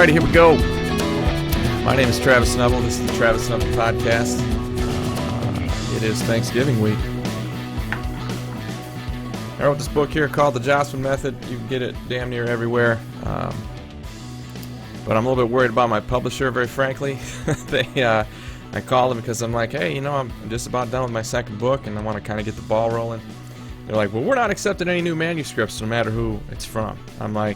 Alrighty, here we go. My name is Travis Snubble. This is the Travis Snubble Podcast. It is Thanksgiving week. I wrote this book here called The Jossman Method. You can get it damn near everywhere. But I'm a little bit worried about my publisher, very frankly. I called them because I'm like, hey, I'm just about done with my second book and I want to kind of get the ball rolling. They're like, well, we're not accepting any new manuscripts no matter who it's from. I'm like,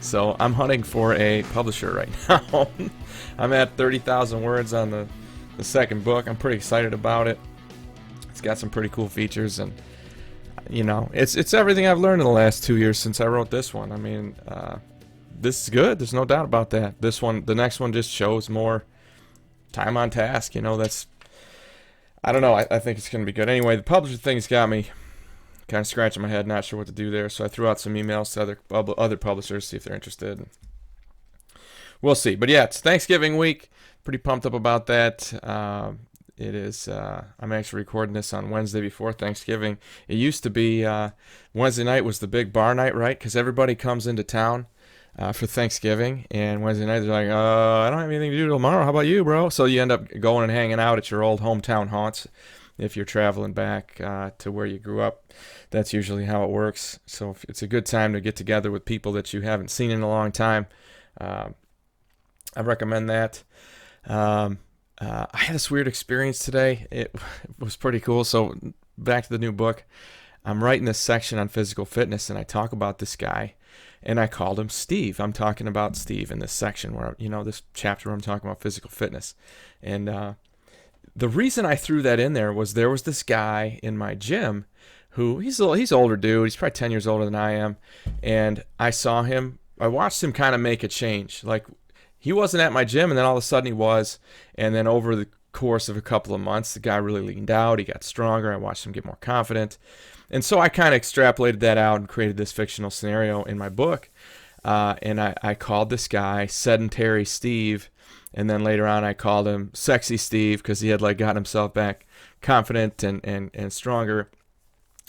So I'm hunting for a publisher right now. I'm at 30,000 words on the second book. I'm pretty excited about it. It's got some pretty cool features, and it's everything I've learned in the last 2 years since I wrote this one. I mean, this is good. There's no doubt about that. The next one just shows more time on task. I don't know. I think it's going to be good. Anyway, the publisher thing's got me kind of scratching my head, not sure what to do there. So I threw out some emails to other publishers, see if they're interested. We'll see. But yeah, it's Thanksgiving week. Pretty pumped up about that. It is. I'm actually recording this on Wednesday before Thanksgiving. It used to be Wednesday night was the big bar night, right? Because everybody comes into town for Thanksgiving, and Wednesday night they're like, I don't have anything to do tomorrow. How about you, bro? So you end up going and hanging out at your old hometown haunts. If you're traveling back to where you grew up, that's usually how it works. So if it's a good time to get together with people that you haven't seen in a long time. I recommend that. I had this weird experience today. It was pretty cool. So back to the new book. I'm writing this section on physical fitness, and I talk about this guy, and I called him Steve. I'm talking about Steve in this section where, this chapter where I'm talking about physical fitness. And the reason I threw that in there was this guy in my gym who he's older dude. He's probably 10 years older than I am. And I watched him kind of make a change. Like, he wasn't at my gym, and then all of a sudden he was. And then over the course of a couple of months, the guy really leaned out. He got stronger. I watched him get more confident. And so I kind of extrapolated that out and created this fictional scenario in my book. And I called this guy Sedentary Steve. And then later on, I called him Sexy Steve because he had gotten himself back confident and stronger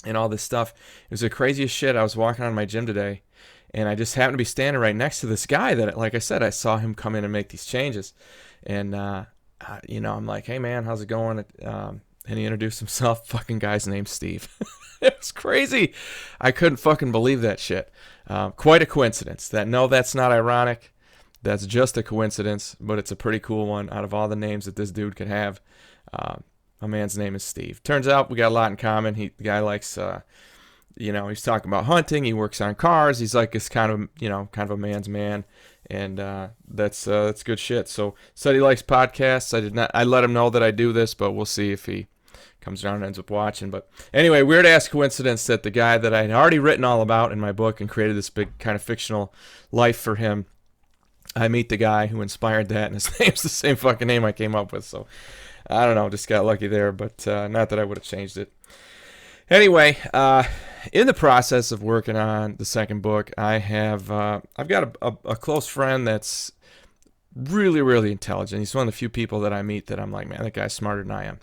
and all this stuff. It was the craziest shit. I was walking on my gym today, and I just happened to be standing right next to this guy that, like I said, I saw him come in and make these changes. And, I'm like, hey, man, how's it going? And he introduced himself. Fucking guy's name's Steve. It was crazy. I couldn't fucking believe that shit. Quite a coincidence. That's not ironic. That's just a coincidence, but it's a pretty cool one. Out of all the names that this dude could have, my man's name is Steve. Turns out we got a lot in common. The guy likes, he's talking about hunting. He works on cars. He's like this kind of a man's man, and that's good shit. So said he likes podcasts. I let him know that I do this, but we'll see if he comes around and ends up watching. But anyway, weird ass coincidence that the guy that I had already written all about in my book and created this big kind of fictional life for him, I meet the guy who inspired that, and his name's the same fucking name I came up with. So I don't know, just got lucky there, but not that I would have changed it. Anyway, in the process of working on the second book, I've got a close friend that's really, really intelligent. He's one of the few people that I meet that I'm like, man, that guy's smarter than I am.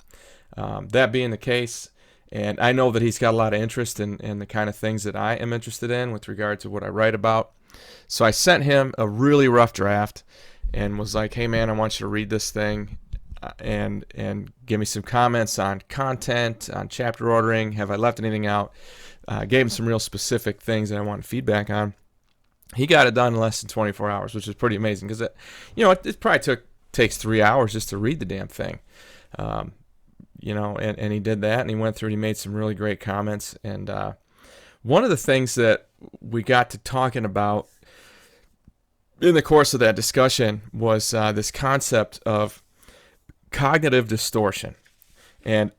That being the case, and I know that he's got a lot of interest in the kind of things that I am interested in with regard to what I write about. So I sent him a really rough draft and was like, hey, man, I want you to read this thing and give me some comments on content, on chapter ordering. Have I left anything out? Gave him some real specific things that I wanted feedback on. He got it done in less than 24 hours, which is pretty amazing because, it probably takes 3 hours just to read the damn thing. And he did that, and he went through and he made some really great comments. And one of the things that we got to talking about in the course of that discussion was this concept of cognitive distortion. And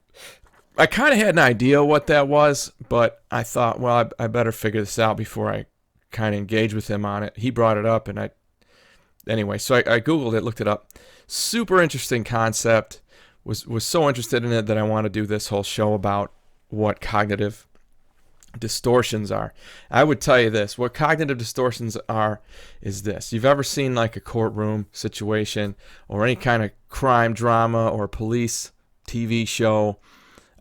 I kind of had an idea what that was, but I thought, well, I better figure this out before I kind of engage with him on it. He brought it up, and I Googled it, looked it up. Super interesting concept. Was so interested in it that I want to do this whole show about what cognitive distortions are. I would tell you this. What cognitive distortions are is this. You've ever seen like a courtroom situation or any kind of crime drama or police TV show?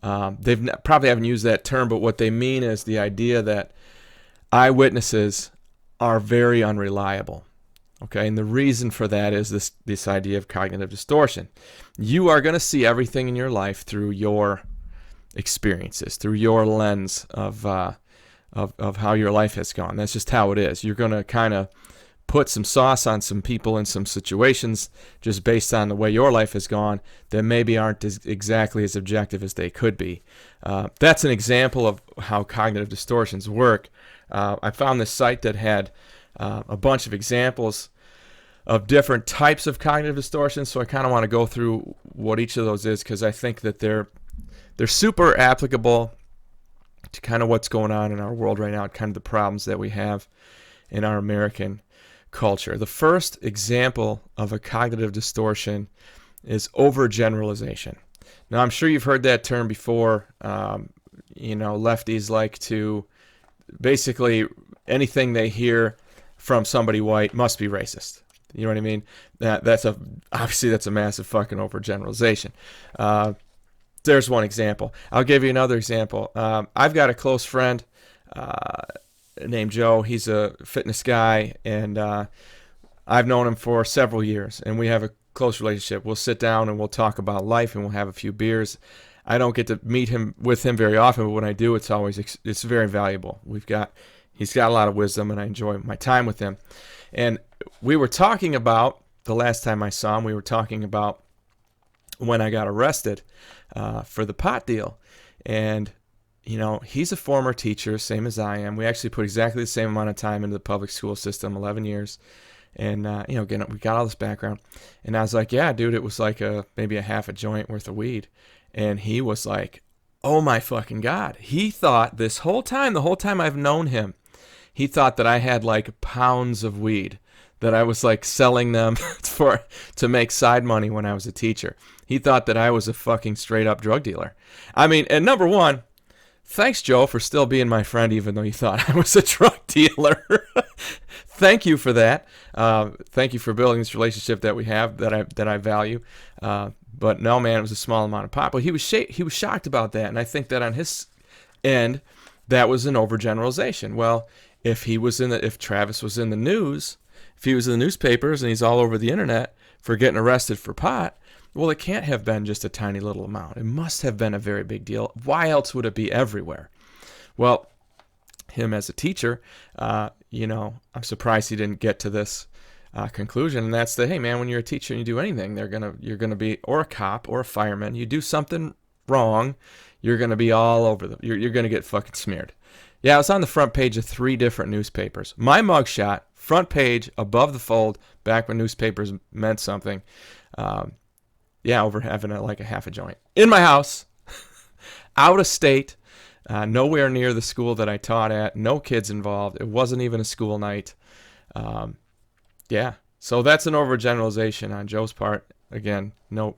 Probably haven't used that term, but what they mean is the idea that eyewitnesses are very unreliable. Okay, and the reason for that is this idea of cognitive distortion. You are going to see everything in your life through your experiences, through your lens of how your life has gone. That's just how it is. You're going to kind of put some sauce on some people in some situations just based on the way your life has gone that maybe aren't exactly as objective as they could be. That's an example of how cognitive distortions work. I found this site that had a bunch of examples of different types of cognitive distortions, so I kind of want to go through what each of those is, because I think that they're super applicable to kind of what's going on in our world right now, kind of the problems that we have in our American culture. The first example of a cognitive distortion is overgeneralization. Now, I'm sure you've heard that term before. Lefties like to basically anything they hear from somebody white must be racist. You know what I mean? Obviously that's a massive fucking overgeneralization. There's one example. I'll give you another example. I've got a close friend named Joe. He's a fitness guy, and I've known him for several years, and we have a close relationship. We'll sit down and we'll talk about life, and we'll have a few beers. I don't get to meet with him very often, but when I do, it's very valuable. He's got a lot of wisdom, and I enjoy my time with him. And we were talking about, the last time I saw him, we were talking about when I got arrested for the pot deal. And, he's a former teacher, same as I am. We actually put exactly the same amount of time into the public school system, 11 years. And, again, we got all this background. And I was like, yeah, dude, it was like maybe a half a joint worth of weed. And he was like, oh my fucking God. He thought the whole time I've known him, he thought that I had like pounds of weed, that I was like selling them to make side money when I was a teacher. He thought that I was a fucking straight up drug dealer. I mean, and number one, thanks, Joe, for still being my friend, even though you thought I was a drug dealer. Thank you for that. Thank you for building this relationship that we have, that I value. But no, man, it was a small amount of pot. But he was shocked about that, and I think that on his end, that was an overgeneralization. Well, if Travis was in the news, if he was in the newspapers and he's all over the internet for getting arrested for pot, well, it can't have been just a tiny little amount. It must have been a very big deal. Why else would it be everywhere? Well, him as a teacher, I'm surprised he didn't get to this conclusion, and that's that, hey, man, when you're a teacher and you do anything, you're gonna be, or a cop or a fireman, you do something wrong, you're gonna be all over you're gonna get fucking smeared. Yeah, I was on the front page of 3 different newspapers. My mugshot, front page, above the fold, back when newspapers meant something. Over having a half a joint. In my house, out of state, nowhere near the school that I taught at, no kids involved. It wasn't even a school night. So that's an overgeneralization on Joe's part. Again, no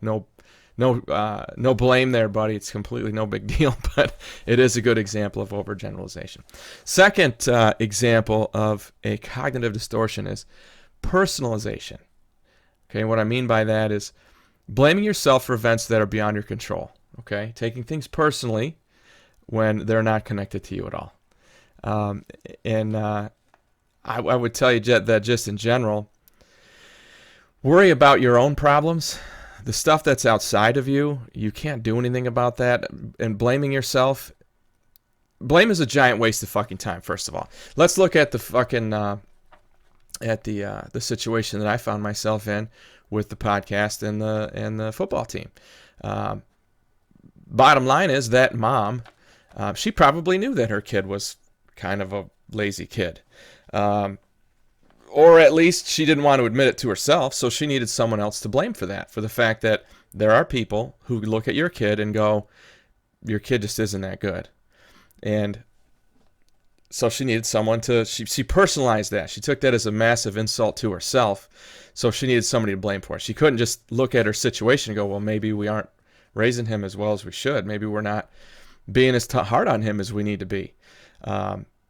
blame there, buddy. It's completely no big deal, but it is a good example of overgeneralization. Second example of a cognitive distortion is personalization. Okay, what I mean by that is blaming yourself for events that are beyond your control. Okay, taking things personally when they're not connected to you at all. I would tell you that just in general, worry about your own problems. The stuff that's outside of you, you can't do anything about that. And blaming yourself, blame is a giant waste of fucking time, first of all. Let's look at the fucking, the situation that I found myself in with the podcast and the football team. Bottom line is that mom, she probably knew that her kid was kind of a lazy kid. Or at least she didn't want to admit it to herself, so she needed someone else to blame for that, for the fact that there are people who look at your kid and go, your kid just isn't that good. And so she needed someone she personalized that. She took that as a massive insult to herself, so she needed somebody to blame for it. She couldn't just look at her situation and go, well, maybe we aren't raising him as well as we should. Maybe we're not being as hard on him as we need to be.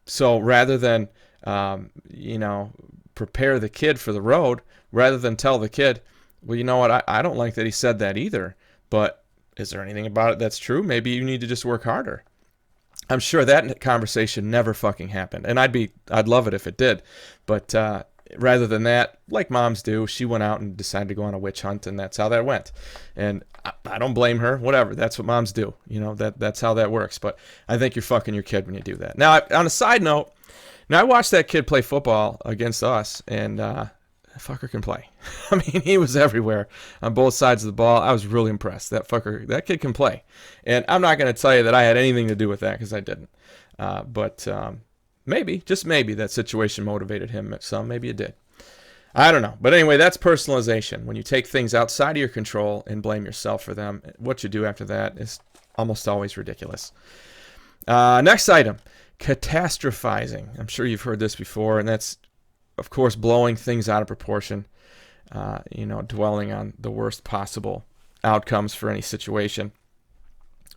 So rather than, prepare the kid for the road, rather than tell the kid, well, you know what, I don't like that he said that either, but is there anything about it that's true? Maybe you need to just work harder. I'm sure that conversation never fucking happened, and I'd love it if it did, but rather than that, like moms do, she went out and decided to go on a witch hunt, and that's how that went. And I don't blame her. Whatever, that's what moms do. You know, that's how that works. But I think you're fucking your kid when you do that. Now, on a side note, now I watched that kid play football against us, and fucker can play. I mean, he was everywhere on both sides of the ball. I was really impressed. That kid can play. And I'm not going to tell you that I had anything to do with that, because I didn't. But maybe, just maybe, that situation motivated him some. Maybe it did. I don't know. But anyway, that's personalization. When you take things outside of your control and blame yourself for them, what you do after that is almost always ridiculous. Next item, catastrophizing. I'm sure you've heard this before, and that's, of course, blowing things out of proportion, dwelling on the worst possible outcomes for any situation.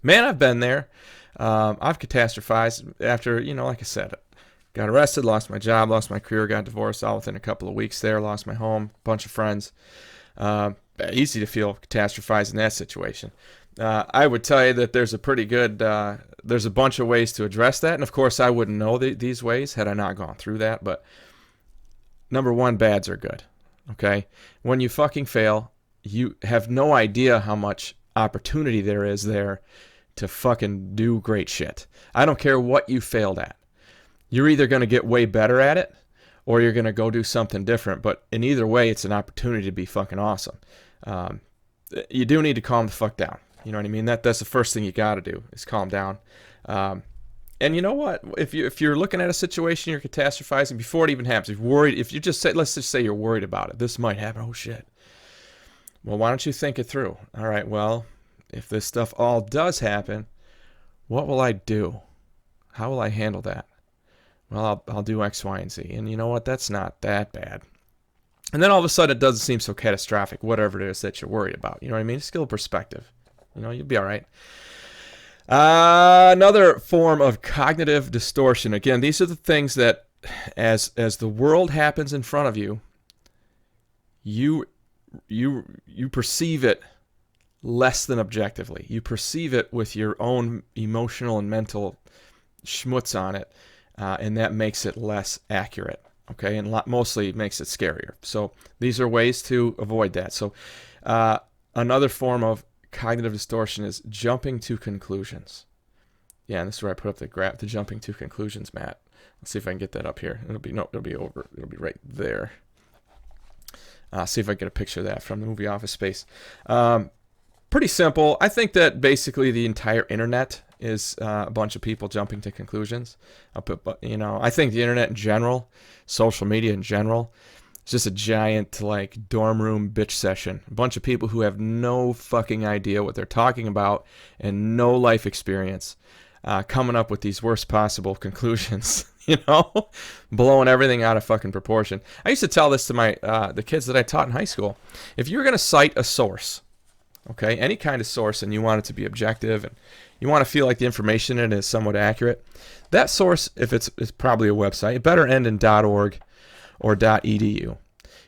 Man, I've been there. I've catastrophized after, like I said, got arrested, lost my job, lost my career, got divorced all within a couple of weeks there, lost my home, bunch of friends. Easy to feel catastrophized in that situation. I would tell you that there's a pretty good, there's a bunch of ways to address that. And of course, I wouldn't know these ways had I not gone through that. But number one, bads are good. Okay? When you fucking fail, you have no idea how much opportunity there is there to fucking do great shit. I don't care what you failed at. You're either going to get way better at it, or you're going to go do something different. But in either way, it's an opportunity to be fucking awesome. You do need to calm the fuck down. You know what I mean? That's the first thing you got to do, is calm down. And you know what? If you're looking at a situation, you're catastrophizing before it even happens. If you're worried, if you just say, let's just say you're worried about it. This might happen. Oh shit. Well, why don't you think it through? All right. Well, if this stuff all does happen, what will I do? How will I handle that? Well, I'll do X, Y, and Z. And you know what? That's not that bad. And then all of a sudden, it doesn't seem so catastrophic, whatever it is that you're worried about. You know what I mean? It's still a perspective. You'll be all right. Another form of cognitive distortion. Again, these are the things that, as the world happens in front of you, you perceive it less than objectively. You perceive it with your own emotional and mental schmutz on it. And that makes it less accurate, okay? And mostly makes it scarier. So these are ways to avoid that. So another form of cognitive distortion is jumping to conclusions. Yeah, and this is where I put up the jumping to conclusions, Matt. Let's see if I can get that up here. It'll be right there. See if I can get a picture of that from the movie Office Space. Pretty simple. I think that basically the entire internet is a bunch of people jumping to conclusions. I think the internet in general, social media in general, is just a giant dorm room bitch session. A bunch of people who have no fucking idea what they're talking about and no life experience, coming up with these worst possible conclusions. Blowing everything out of fucking proportion. I used to tell this to the kids that I taught in high school. If you're going to cite a source, okay, any kind of source, and you want it to be objective and you want to feel like the information in it is somewhat accurate, that source, if it's probably a website, it better end in .org or .edu.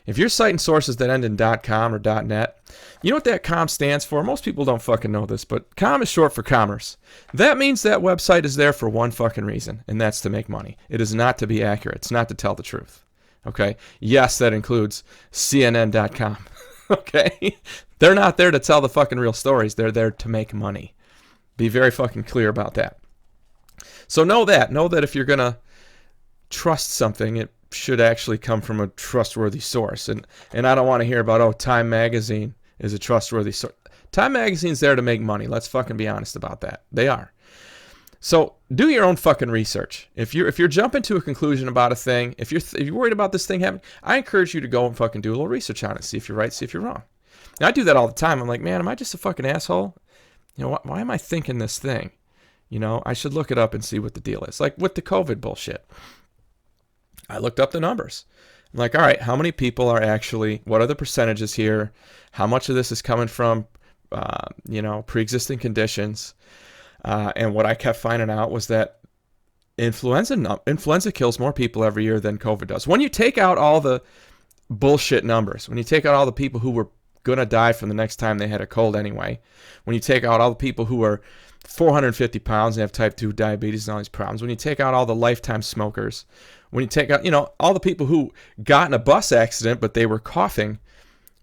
If you're citing sources that end in .com or .net, you know what that com stands for? Most people don't fucking know this, but com is short for commerce. That means that website is there for one fucking reason, and that's to make money. It is not to be accurate. It's not to tell the truth. Okay? Yes, that includes CNN.com. Okay? They're not there to tell the fucking real stories. They're there to make money. Be very fucking clear about that. So know that. Know that if you're going to trust something, it should actually come from a trustworthy source. And I don't want to hear about, Time Magazine is a trustworthy source. Time Magazine's there to make money. Let's fucking be honest about that. They are. So do your own fucking research. If you're jumping to a conclusion about a thing, if you're worried about this thing happening, I encourage you to go and fucking do a little research on it. See if you're right, see if you're wrong. And I do that all the time. I'm like, man, am I just a fucking asshole? Why am I thinking this thing? I should look it up and see what the deal is. Like with the COVID bullshit. I looked up the numbers. I'm like, all right, how many people are actually, what are the percentages here? How much of this is coming from, pre-existing conditions? And what I kept finding out was that influenza kills more people every year than COVID does. When you take out all the bullshit numbers, when you take out all the people who were going to die from the next time they had a cold anyway. When you take out all the people who are 450 pounds and have type 2 diabetes and all these problems, when you take out all the lifetime smokers, when you take out, all the people who got in a bus accident but they were coughing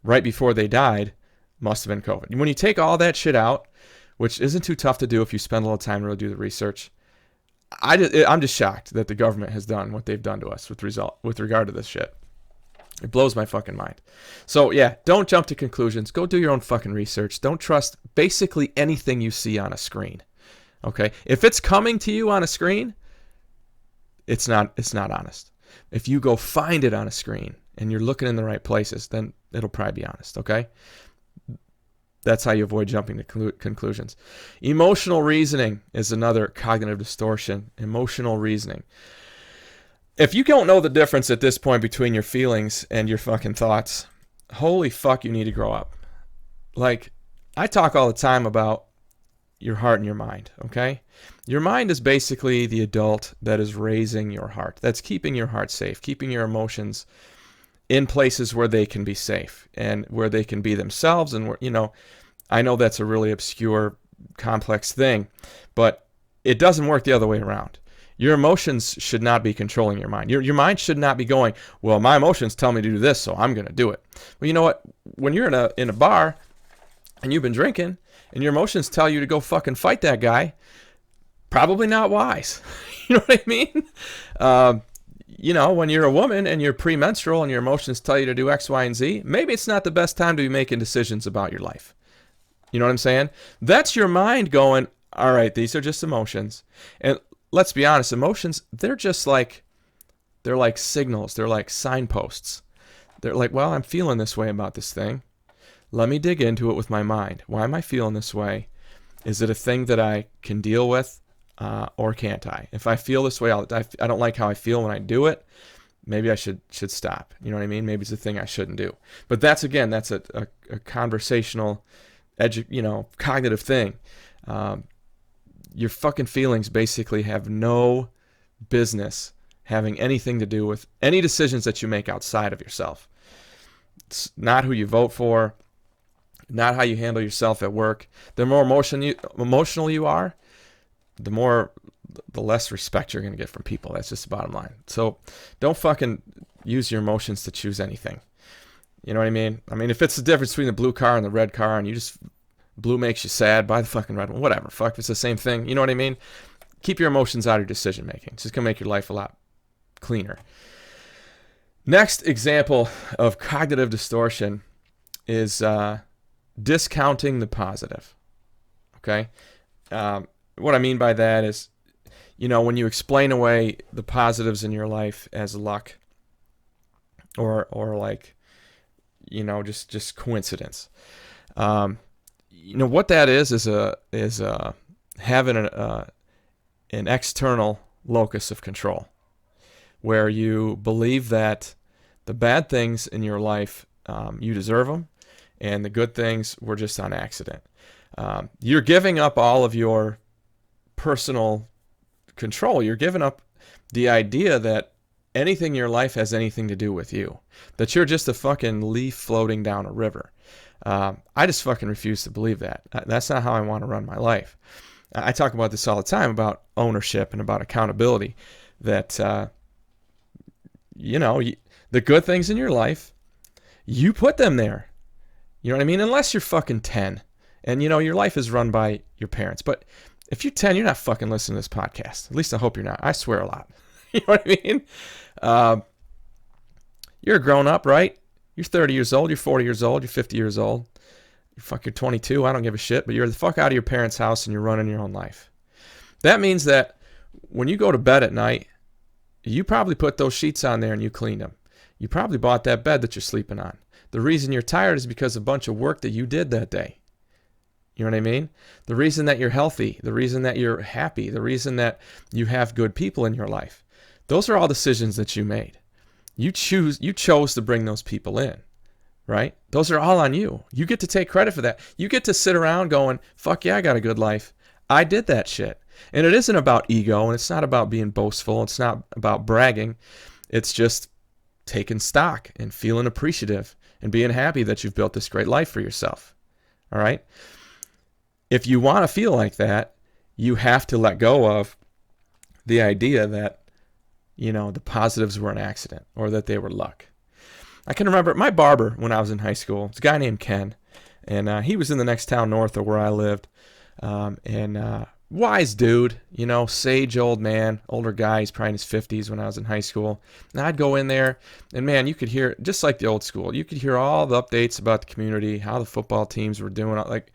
right before they died, must have been COVID. When you take all that shit out, which isn't too tough to do if you spend a little time to really do the research, I'm just shocked that the government has done what they've done to us with regard to this shit. It blows my fucking mind. So yeah, don't jump to conclusions. Go do your own fucking research. Don't trust basically anything you see on a screen. Okay? If it's coming to you on a screen, it's not honest. If you go find it on a screen and you're looking in the right places, then it'll probably be honest, okay? That's how you avoid jumping to conclusions. Emotional reasoning is another cognitive distortion. Emotional reasoning. If you don't know the difference at this point between your feelings and your fucking thoughts, holy fuck, you need to grow up. Like, I talk all the time about your heart and your mind, okay? Your mind is basically the adult that is raising your heart. That's keeping your heart safe, keeping your emotions in places where they can be safe and where they can be themselves. And where, I know that's a really obscure, complex thing, but it doesn't work the other way around. Your emotions should not be controlling your mind. Your mind should not be going, well, my emotions tell me to do this, so I'm going to do it. Well, you know what? When you're in a bar and you've been drinking and your emotions tell you to go fucking fight that guy, probably not wise. You know what I mean? When you're a woman and you're premenstrual and your emotions tell you to do X, Y, and Z, maybe it's not the best time to be making decisions about your life. You know what I'm saying? That's your mind going, all right, these are just emotions. And let's be honest, emotions, they're like signals. They're like signposts. They're like, well, I'm feeling this way about this thing. Let me dig into it with my mind. Why am I feeling this way? Is it a thing that I can deal with? Or can't I? If I feel this way, I don't like how I feel when I do it, maybe I should stop. You know what I mean? Maybe it's a thing I shouldn't do. But that's a conversational, cognitive thing. Your fucking feelings basically have no business having anything to do with any decisions that you make outside of yourself. It's not who you vote for, not how you handle yourself at work. The more emotional you are, the less respect you're going to get from people. That's just the bottom line. So don't fucking use your emotions to choose anything. You know what I mean? I mean, if it's the difference between the blue car and the red car and blue makes you sad, buy the fucking red one. Whatever. Fuck, it's the same thing. You know what I mean? Keep your emotions out of your decision making. It's just going to make your life a lot cleaner. Next example of cognitive distortion is discounting the positive. Okay? What I mean by that is, when you explain away the positives in your life as luck or like, just coincidence. What that is having an external locus of control where you believe that the bad things in your life, you deserve them, and the good things were just on accident. You're giving up all of your personal control. You're giving up the idea that anything in your life has anything to do with you, that you're just a fucking leaf floating down a river. I just fucking refuse to believe that. That's not how I want to run my life. I talk about this all the time, about ownership and about accountability, that the good things in your life, you put them there. You know what I mean? Unless you're fucking 10 and your life is run by your parents. But if you're 10, you're not fucking listening to this podcast. At least I hope you're not. I swear a lot. You know what I mean? You're a grown up, right? You're 30 years old. You're 40 years old. You're 50 years old. You're 22. I don't give a shit. But you're the fuck out of your parents' house and you're running your own life. That means that when you go to bed at night, you probably put those sheets on there and you cleaned them. You probably bought that bed that you're sleeping on. The reason you're tired is because of a bunch of work that you did that day. You know what I mean? The reason that you're healthy, the reason that you're happy, the reason that you have good people in your life, those are all decisions that you made. You chose to bring those people in, right? Those are all on you. You get to take credit for that. You get to sit around going, fuck yeah, I got a good life. I did that shit. And it isn't about ego, and it's not about being boastful. It's not about bragging. It's just taking stock and feeling appreciative and being happy that you've built this great life for yourself. All right? If you want to feel like that, you have to let go of the idea that, the positives were an accident or that they were luck. I can remember my barber when I was in high school. It's a guy named Ken, and he was in the next town north of where I lived. Wise dude, sage old man, older guy. He's probably in his 50s when I was in high school. And I'd go in there, and man, you could hear, just like the old school, you could hear all the updates about the community, how the football teams were doing. Like,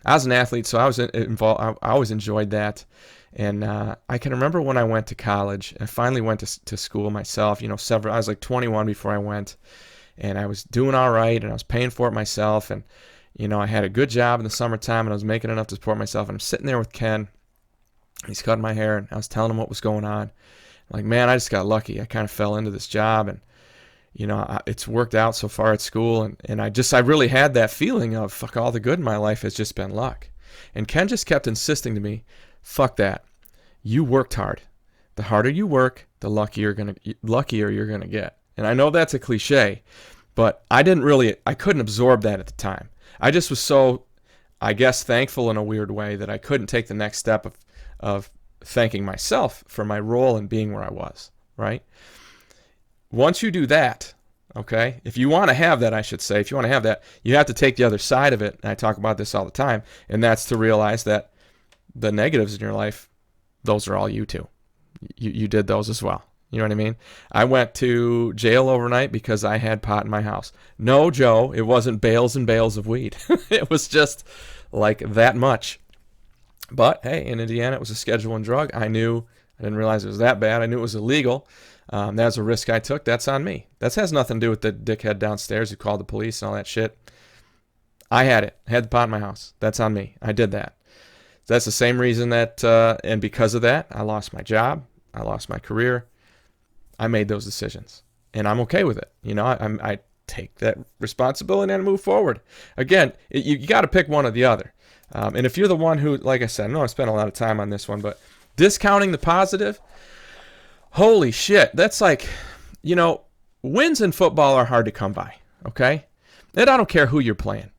I was an athlete, so I was involved. I always enjoyed that. And I can remember when I went to college, I finally went to school myself. I was like 21 before I went, and I was doing all right, and I was paying for it myself. And, I had a good job in the summertime, and I was making enough to support myself. And I'm sitting there with Ken. He's cutting my hair, and I was telling him what was going on. I'm like, man, I just got lucky. I kind of fell into this job, and, it's worked out so far at school. And I really had that feeling of, fuck, all the good in my life has just been luck. And Ken just kept insisting to me, fuck that. You worked hard. The harder you work, the luckier you're gonna get. And I know that's a cliche, but I couldn't absorb that at the time. I just was so, I guess, thankful in a weird way that I couldn't take the next step of thanking myself for my role in being where I was, right? Once you do that, okay, if you want to have that, you have to take the other side of it. And I talk about this all the time, and that's to realize that the negatives in your life, those are all you too. You did those as well. You know what I mean? I went to jail overnight because I had pot in my house. No, Joe, it wasn't bales and bales of weed. It was just like that much. But hey, in Indiana, it was a Schedule I drug. I didn't realize it was that bad. I knew it was illegal. That was a risk I took. That's on me. That has nothing to do with the dickhead downstairs who called the police and all that shit. I had it. I had the pot in my house. That's on me. I did that. That's the same reason that, and because of that, I lost my job. I lost my career. I made those decisions, and I'm okay with it. I take that responsibility and move forward. Again, you got to pick one or the other. And if you're the one who, like I said, I know I spent a lot of time on this one, but discounting the positive, holy shit, that's like, wins in football are hard to come by, okay? And I don't care who you're playing.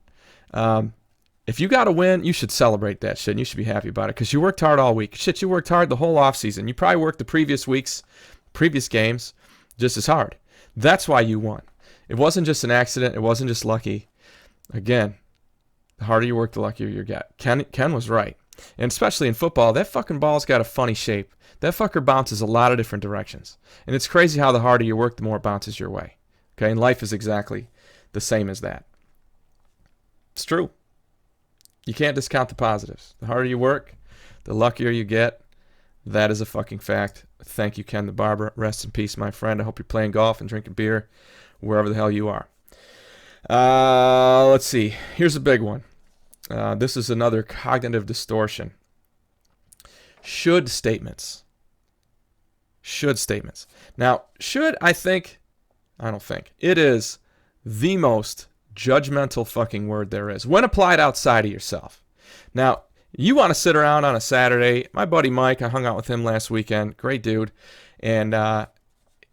If you got to win, you should celebrate that shit, and you should be happy about it because you worked hard all week. Shit, you worked hard the whole offseason. You probably worked the previous games just as hard. That's why you won. It wasn't just an accident. It wasn't just lucky. Again, the harder you work, the luckier you get. Ken was right. And especially in football, that fucking ball's got a funny shape. That fucker bounces a lot of different directions. And it's crazy how the harder you work, the more it bounces your way. Okay, and life is exactly the same as that. It's true. You can't discount the positives. The harder you work, the luckier you get. That is a fucking fact. Thank you, Ken the barber. Rest in peace, my friend. I hope you're playing golf and drinking beer wherever the hell you are. Let's see. Here's a big one. This is another cognitive distortion. Should statements. Now, I don't think. It is the most judgmental fucking word there is when applied outside of yourself. Now, you want to sit around on a Saturday. My buddy Mike, I hung out with him last weekend. Great dude. And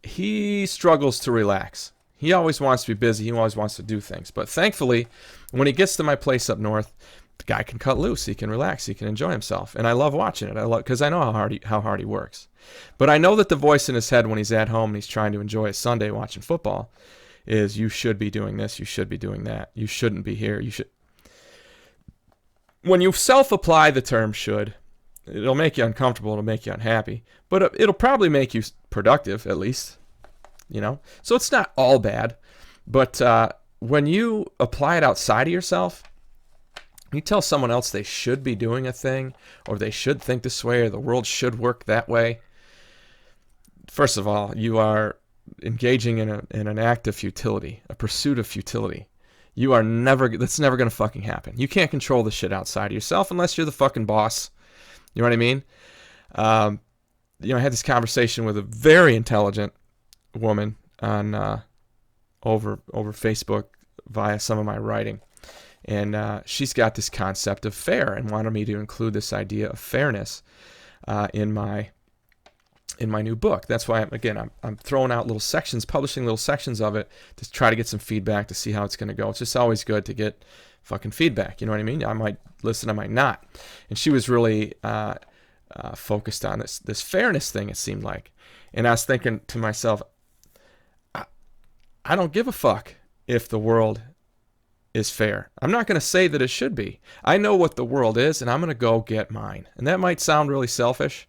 he struggles to relax. He always wants to be busy. He always wants to do things. But thankfully, when he gets to my place up north, the guy can cut loose. He can relax. He can enjoy himself. And I love watching it. Because I know how hard he works. But I know that the voice in his head when he's at home and he's trying to enjoy his Sunday watching football is, you should be doing this. You should be doing that. You shouldn't be here. You should. When you self-apply the term should, it'll make you uncomfortable. It'll make you unhappy. But it'll probably make you productive, at least. So it's not all bad. But when you apply it outside of yourself, you tell someone else they should be doing a thing, or they should think this way, or the world should work that way. First of all, you are engaging in an act of futility, a pursuit of futility. That's never going to fucking happen. You can't control the shit outside of yourself unless you're the fucking boss. You know what I mean? I had this conversation with a very intelligent woman on over Facebook via some of my writing. And she's got this concept of fair and wanted me to include this idea of fairness in my in my new book. That's why I'm throwing out little sections, publishing little sections of it to try to get some feedback to see how it's going to go. It's just always good to get fucking feedback. You know what I mean? I might listen, I might not. And she was really focused on this fairness thing, it seemed like. And I was thinking to myself, I don't give a fuck if the world is fair. I'm not going to say that it should be. I know what the world is, and I'm going to go get mine. And that might sound really selfish,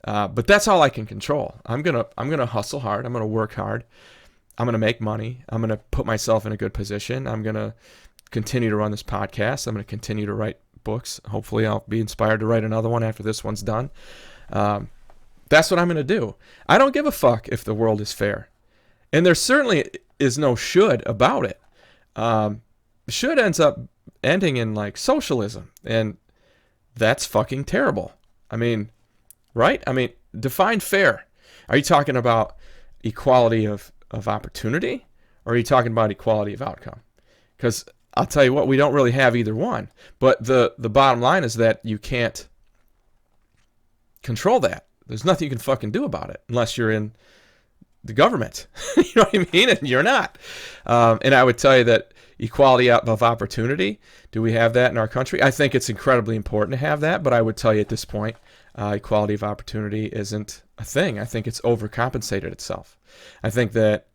but that's all I can control. I'm gonna hustle hard. I'm gonna work hard. I'm gonna make money. I'm gonna put myself in a good position. I'm gonna continue to run this podcast. I'm gonna continue to write books. Hopefully, I'll be inspired to write another one after this one's done. That's what I'm gonna do. I don't give a fuck if the world is fair, and there certainly is no should about it. Should ends up ending in like socialism, and that's fucking terrible. I mean, right? I mean, define fair. Are you talking about equality of opportunity, or are you talking about equality of outcome? Because I'll tell you what, we don't really have either one. But the bottom line is that you can't control that. There's nothing you can fucking do about it unless you're in the government. You know what I mean? And you're not. And I would tell you that equality of opportunity, do we have that in our country? I think it's incredibly important to have that, but I would tell you at this point, equality of opportunity isn't a thing. I think it's overcompensated itself. I think that,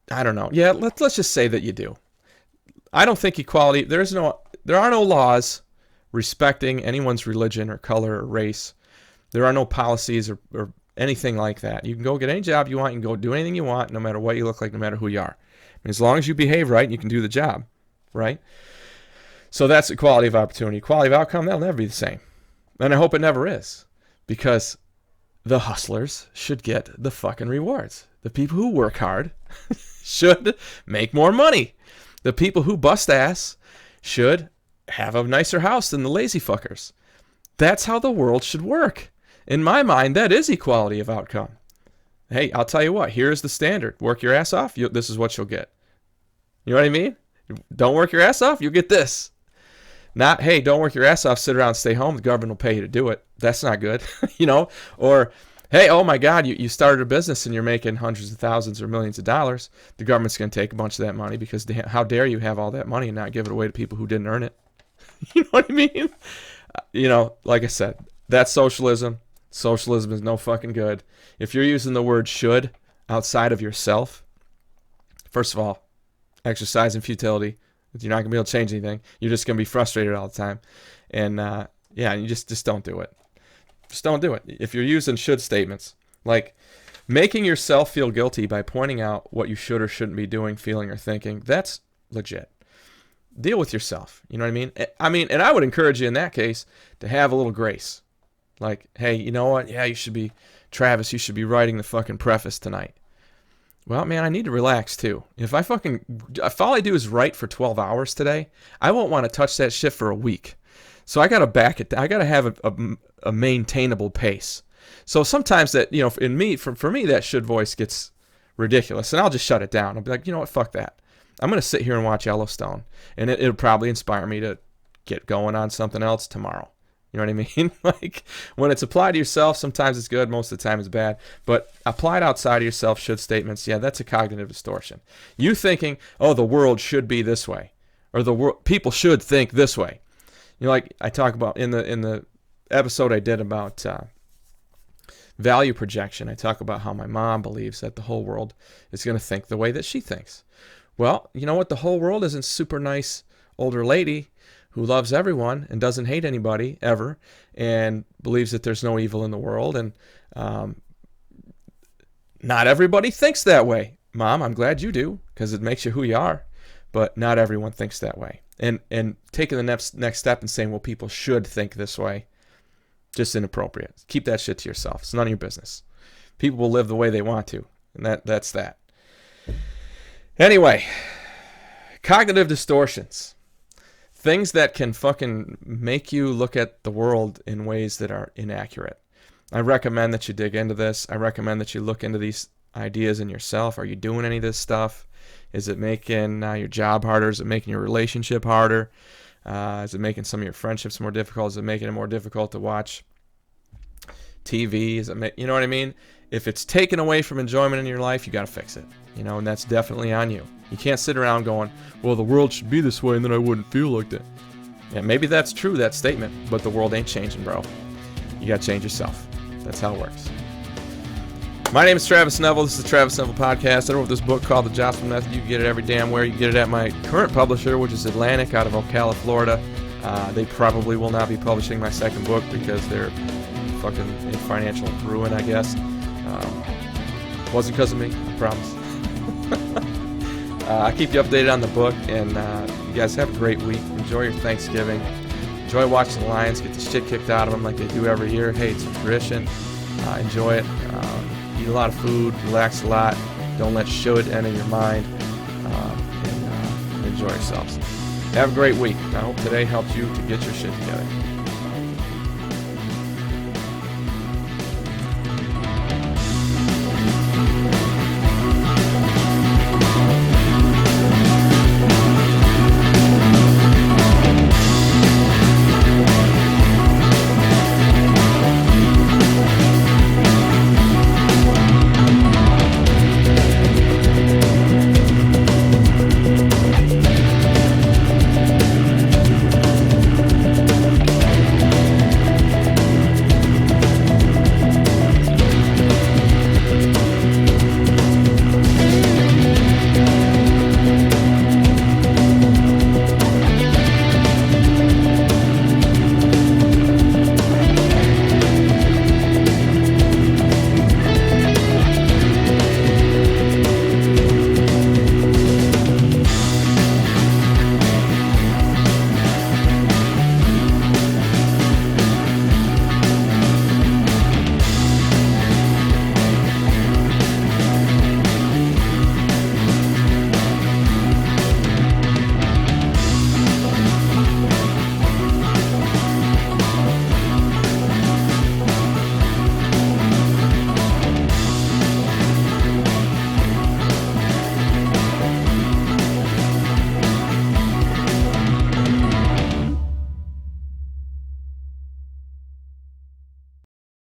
I don't know. Yeah, let's just say that you do. I don't think equality, there are no laws respecting anyone's religion or color or race. There are no policies or anything like that. You can go get any job you want. You can go do anything you want, no matter what you look like, no matter who you are. And as long as you behave right, you can do the job, right? So that's equality of opportunity. Equality of outcome, that'll never be the same. And I hope it never is, because the hustlers should get the fucking rewards. The people who work hard should make more money. The people who bust ass should have a nicer house than the lazy fuckers. That's how the world should work. In my mind, that is equality of outcome. Hey, I'll tell you what, here's the standard. Work your ass off, this is what you'll get. You know what I mean? Don't work your ass off, you'll get this. Not, hey, don't work your ass off, sit around and stay home, the government will pay you to do it. That's not good. Or, hey, oh my God, you started a business and you're making hundreds of thousands or millions of dollars. The government's going to take a bunch of that money because how dare you have all that money and not give it away to people who didn't earn it? You know what I mean? Like I said, that's socialism. Socialism is no fucking good. If you're using the word should outside of yourself, first of all, exercise in futility. You're not going to be able to change anything. You're just going to be frustrated all the time. And you just don't do it. Just don't do it. If you're using should statements, like making yourself feel guilty by pointing out what you should or shouldn't be doing, feeling, or thinking, that's legit. Deal with yourself. You know what I mean? And I would encourage you in that case to have a little grace. Like, hey, you know what? Yeah, you should be writing the fucking preface tonight. Well, man, I need to relax too. If all I do is write for 12 hours today, I won't want to touch that shit for a week. So I got to back it. I got to have a maintainable pace. So sometimes that, for me, that should voice gets ridiculous, and I'll just shut it down. I'll be like, you know what? Fuck that. I'm going to sit here and watch Yellowstone, and it'll probably inspire me to get going on something else tomorrow. You know what I mean? Like, when it's applied to yourself, sometimes it's good, most of the time it's bad. But applied outside of yourself, should statements, yeah, that's a cognitive distortion. You thinking, oh, the world should be this way, or people should think this way. Like I talk about in the episode I did about value projection, I talk about how my mom believes that the whole world is going to think the way that she thinks. Well, you know what? The whole world isn't super nice older lady who loves everyone and doesn't hate anybody ever and believes that there's no evil in the world. And not everybody thinks that way. Mom, I'm glad you do, because it makes you who you are. But not everyone thinks that way. And taking the next step and saying, well, people should think this way, just inappropriate. Keep that shit to yourself. It's none of your business. People will live the way they want to. And that's that. Anyway, cognitive distortions. Things that can fucking make you look at the world in ways that are inaccurate. I recommend that you dig into this. I recommend that you look into these ideas in yourself. Are you doing any of this stuff? Is it making your job harder? Is it making your relationship harder? Is it making some of your friendships more difficult? Is it making it more difficult to watch TV? You know what I mean? If it's taken away from enjoyment in your life, you got to fix it. And that's definitely on you. You can't sit around going, well, the world should be this way and then I wouldn't feel like that. Yeah, maybe that's true, that statement, but the world ain't changing, bro. You got to change yourself. That's how it works. My name is Travis Neville. This is the Travis Neville Podcast. I wrote this book called The Jossman Method. You can get it every damn where. You can get it at my current publisher, which is Atlantic out of Ocala, Florida. They probably will not be publishing my second book because they're fucking in financial ruin, I guess. Wasn't because of me, I promise. I'll keep you updated on the book, and you guys have a great week. Enjoy your Thanksgiving. Enjoy watching the Lions get the shit kicked out of them like they do every year. Hey, it's a tradition. Enjoy it. Eat a lot of food. Relax a lot. Don't let should enter your mind. And enjoy yourselves. Have a great week. I hope today helped you to get your shit together.